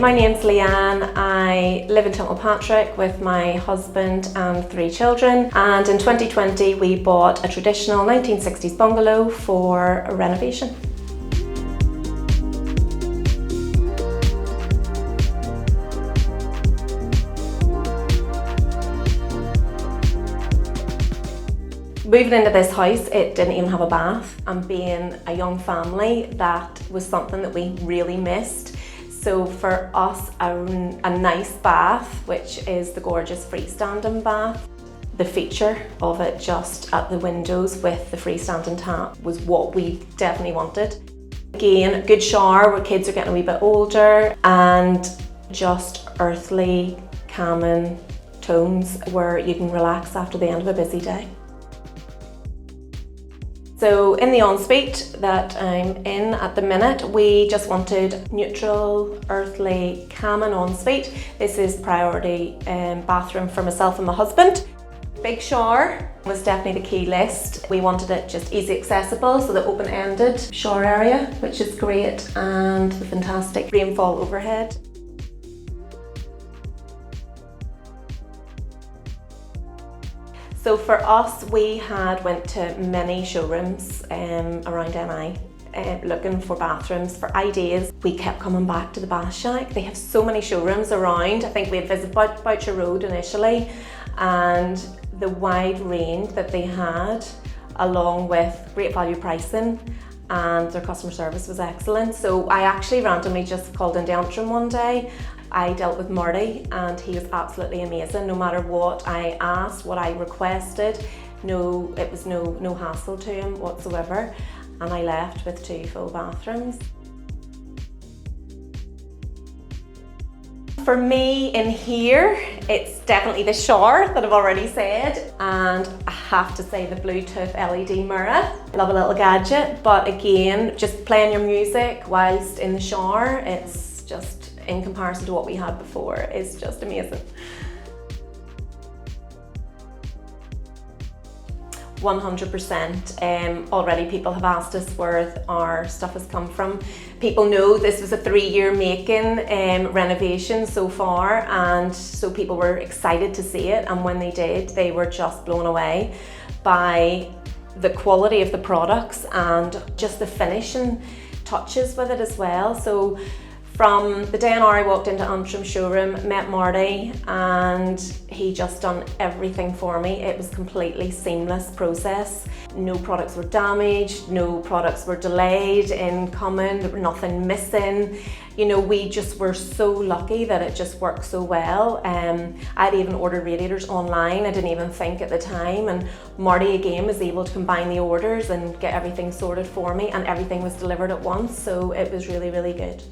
my name's Leanne. I live in Co.Antrim with my husband and 3 children, and in 2020 we bought a traditional 1960s bungalow for a renovation. Moving into this house, it didn't even have a bath, and being a young family, that was something that we really missed. So for us, a nice bath, which is the gorgeous freestanding bath, the feature of it just at the windows with the freestanding tap was what we definitely wanted. Again, good shower where kids are getting a wee bit older, and just earthly, calming tones where you can relax after the end of a busy day. So in the ensuite that I'm in at the minute, we just wanted neutral, earthly, calming ensuite. This is priority bathroom for myself and my husband. Big shower was definitely the key list. We wanted it just easy accessible, so the open-ended shower area, which is great, and the fantastic rainfall overhead. So for us, we had went to many showrooms around NI looking for bathrooms, for ideas. We kept coming back to the Bathshack. They have so many showrooms around. I think we had visited Boucher Road initially, and the wide range that they had, along with great value pricing, and their customer service was excellent. So I actually randomly just called into Co.Antrim one day. I dealt with Marty, and he was absolutely amazing. No matter what I asked, what I requested, it was no hassle to him whatsoever, and I left with 2 full bathrooms. For me in here, it's definitely the shower that I've already said, and I have to say the Bluetooth LED mirror. Love a little gadget, but again, just playing your music whilst in the shower, it's just, in comparison to what we had before, is just amazing. 100%. Already people have asked us where our stuff has come from. People know this was a 3-year making renovation so far, and so people were excited to see it, and when they did, they were just blown away by the quality of the products and just the finishing touches with it as well. So from the day I walked into Co.Antrim showroom, met Marty, and he just done everything for me. It was completely seamless process. No products were damaged, no products were delayed in coming, there was nothing missing. You know, we just were so lucky that it just worked so well. I'd even ordered radiators online, I didn't even think at the time, and Marty again was able to combine the orders and get everything sorted for me, and everything was delivered at once, so it was really, really good.